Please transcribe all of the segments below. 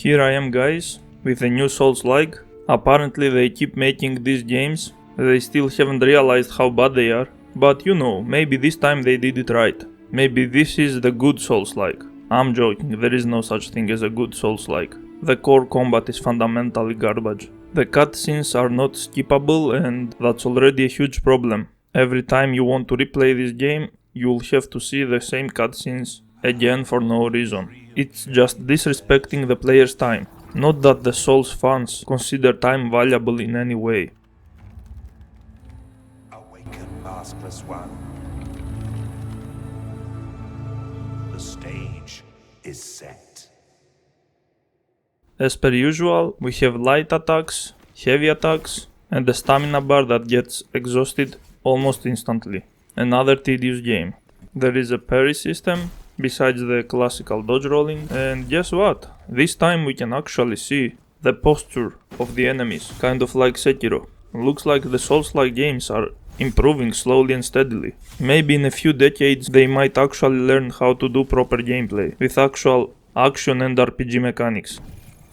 Here I am, guys, with a new Souls-like. Apparently they keep making these games, they still haven't realized how bad they are. But you know, maybe this time they did it right. Maybe this is the good Souls-like. I'm joking, there is no such thing as a good Souls-like. The core combat is fundamentally garbage. The cutscenes are not skippable, and that's already a huge problem. Every time you want to replay this game, you'll have to see the same cutscenes again for no reason. It's just disrespecting the player's time. Not that the Souls fans consider time valuable in any way. Awaken, maskless one. The stage is set. As per usual, we have light attacks, heavy attacks, and a stamina bar that gets exhausted almost instantly. Another tedious game. There is a parry system, besides the classical dodge rolling, and guess what? This time we can actually see the posture of the enemies, kind of like Sekiro. Looks like the Souls-like games are improving slowly and steadily. Maybe in a few decades they might actually learn how to do proper gameplay, with actual action and RPG mechanics.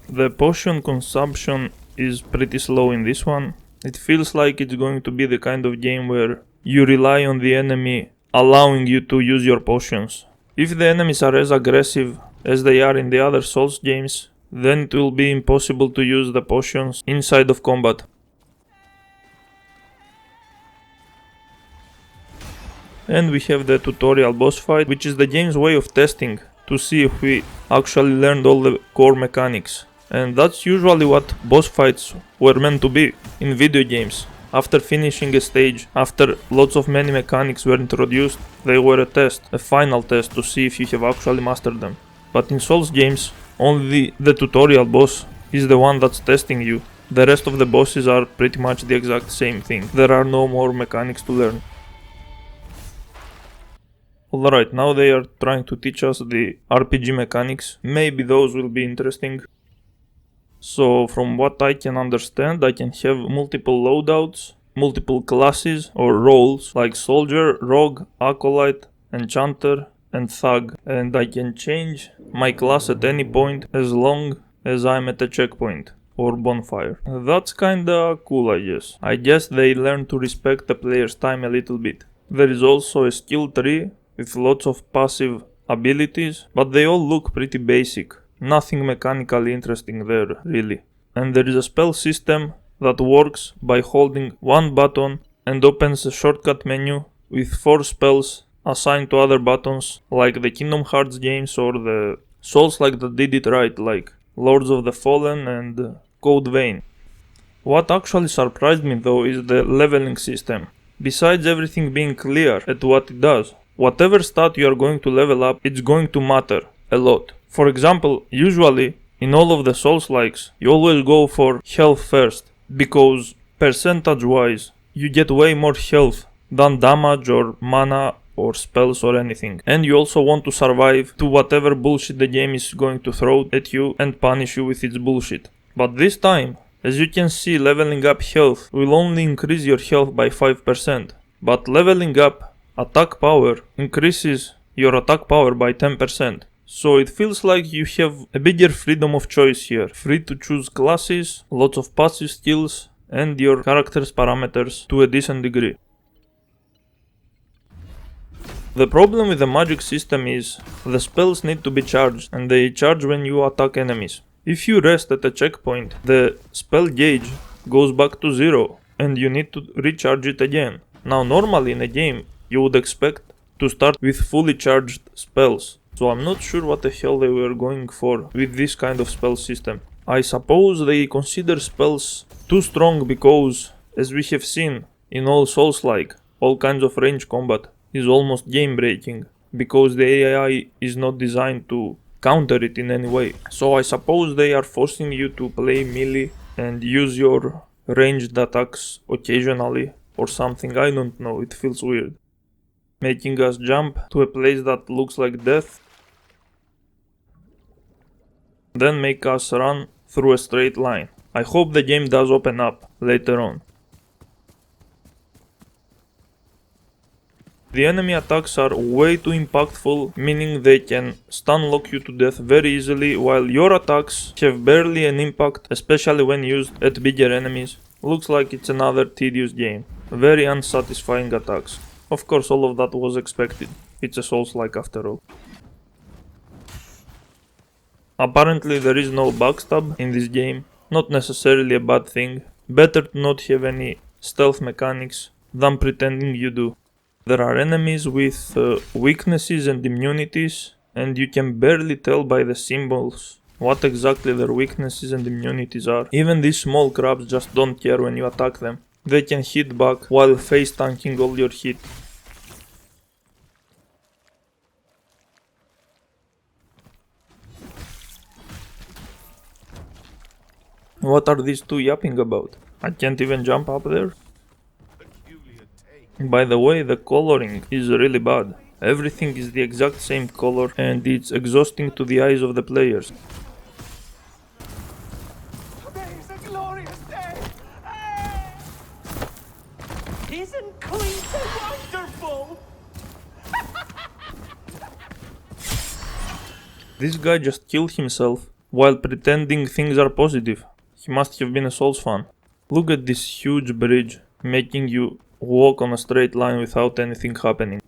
The potion consumption is pretty slow in this one. It feels like it's going to be the kind of game where you rely on the enemy allowing you to use your potions. If the enemies are as aggressive as they are in the other Souls games, then it will be impossible to use the potions inside of combat. And we have the tutorial boss fight, which is the game's way of testing to see if we actually learned all the core mechanics. And that's usually what boss fights were meant to be in video games. After finishing a stage, after lots of many mechanics were introduced, they were a test, a final test to see if you have actually mastered them. But in Souls games, only the tutorial boss is the one that's testing you. The rest of the bosses are pretty much the exact same thing. There are no more mechanics to learn. Alright, now they are trying to teach us the RPG mechanics. Maybe those will be interesting. So from what I can understand, I can have multiple loadouts, multiple classes or roles like soldier, rogue, acolyte, enchanter and thug, and I can change my class at any point as long as I'm at a checkpoint or bonfire. That's kinda cool, I guess. I guess they learn to respect the player's time a little bit. There is also a skill tree with lots of passive abilities, but they all look pretty basic. Nothing mechanically interesting there, really. And there is a spell system that works by holding one button and opens a shortcut menu with 4 spells assigned to other buttons, like the Kingdom Hearts games or the Souls-like that did it right, like Lords of the Fallen and Code Vein. What actually surprised me though is the leveling system. Besides everything being clear at what it does, whatever stat you are going to level up, it's going to matter a lot. For example, usually in all of the Souls-likes, you always go for health first, because percentage-wise, you get way more health than damage or mana or spells or anything. And you also want to survive to whatever bullshit the game is going to throw at you and punish you with its bullshit. But this time, as you can see, leveling up health will only increase your health by 5%, but leveling up attack power increases your attack power by 10%. So it feels like you have a bigger freedom of choice here. Free to choose classes, lots of passive skills, and your character's parameters to a decent degree. The problem with the magic system is the spells need to be charged, and they charge when you attack enemies. If you rest at a checkpoint, the spell gauge goes back to 0, and you need to recharge it again. Now normally in a game, you would expect to start with fully charged spells. So I'm not sure what the hell they were going for with this kind of spell system. I suppose they consider spells too strong because, as we have seen in all Souls-like, all kinds of range combat is almost game breaking, because the AI is not designed to counter it in any way. So I suppose they are forcing you to play melee and use your ranged attacks occasionally or something, I don't know, it feels weird. Making us jump to a place that looks like death, then make us run through a straight line. I hope the game does open up later on. The enemy attacks are way too impactful, meaning they can stun lock you to death very easily, while your attacks have barely an impact, especially when used at bigger enemies. Looks like it's another tedious game. Very unsatisfying attacks. Of course, all of that was expected. It's a Souls-like after all. Apparently there is no backstab in this game. Not necessarily a bad thing. Better to not have any stealth mechanics than pretending you do. There are enemies with weaknesses and immunities, and you can barely tell by the symbols what exactly their weaknesses and immunities are. Even these small crabs just don't care when you attack them. They can hit back while face tanking all your hit. What are these two yapping about? I can't even jump up there? By the way, the coloring is really bad. Everything is the exact same color and it's exhausting to the eyes of the players. Today's a glorious day! Isn't Cleveland wonderful? This guy just killed himself while pretending things are positive. He must have been a Souls fan. Look at this huge bridge, making you walk on a straight line without anything happening.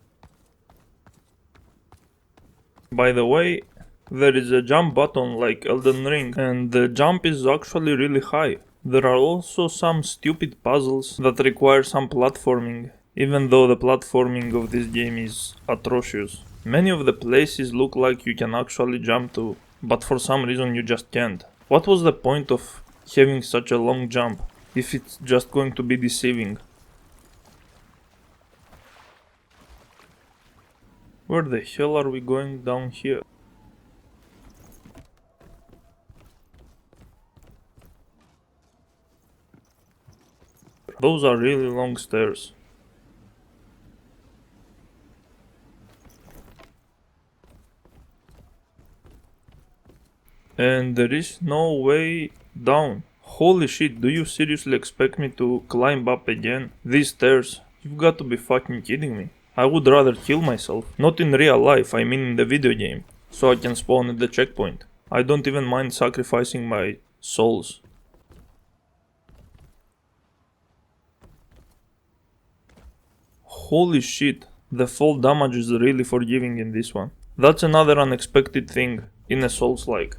By the way, there is a jump button like Elden Ring, and the jump is actually really high. There are also some stupid puzzles that require some platforming, even though the platforming of this game is atrocious. Many of the places look like you can actually jump to, but for some reason you just can't. What was the point of having such a long jump if it's just going to be deceiving? Where the hell are we going down here? Those are really long stairs. And there is no way down. Holy shit, do you seriously expect me to climb up again? These stairs? You've got to be fucking kidding me. I would rather kill myself. Not in real life, I mean in the video game. So I can spawn at the checkpoint. I don't even mind sacrificing my souls. Holy shit, the fall damage is really forgiving in this one. That's another unexpected thing in a Souls-like.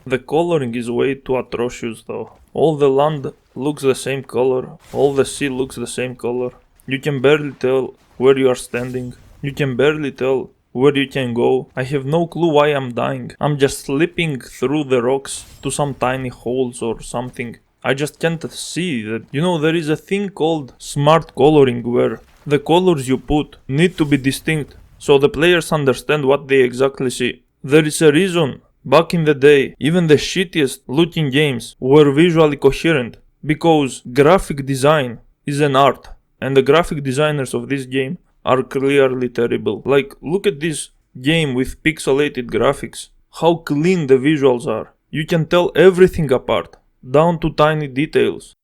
The coloring is way too atrocious though. All the land looks the same color, all the sea looks the same color. You can barely tell where you are standing. You can barely tell where you can go. I have no clue why I'm dying. I'm just slipping through the rocks to some tiny holes or something. I just can't see that. You know, there is a thing called smart coloring where the colors you put need to be distinct so the players understand what they exactly see. There is a reason back in the day even the shittiest looking games were visually coherent, because graphic design is an art and the graphic designers of this game are clearly terrible. Like, look at this game with pixelated graphics, how clean the visuals are. You can tell everything apart, down to tiny details.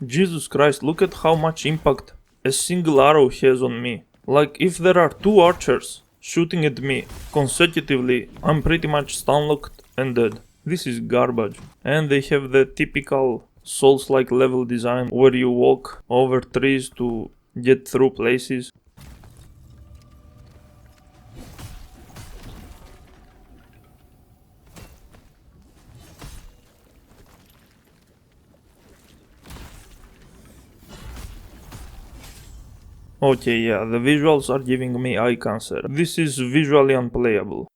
Jesus Christ, look at how much impact a single arrow has on me. Like, if there are two archers shooting at me consecutively, I'm pretty much stun-locked and dead. This is garbage. And they have the typical Souls-like level design where you walk over trees to get through places. Okay, yeah, the visuals are giving me eye cancer. This is visually unplayable.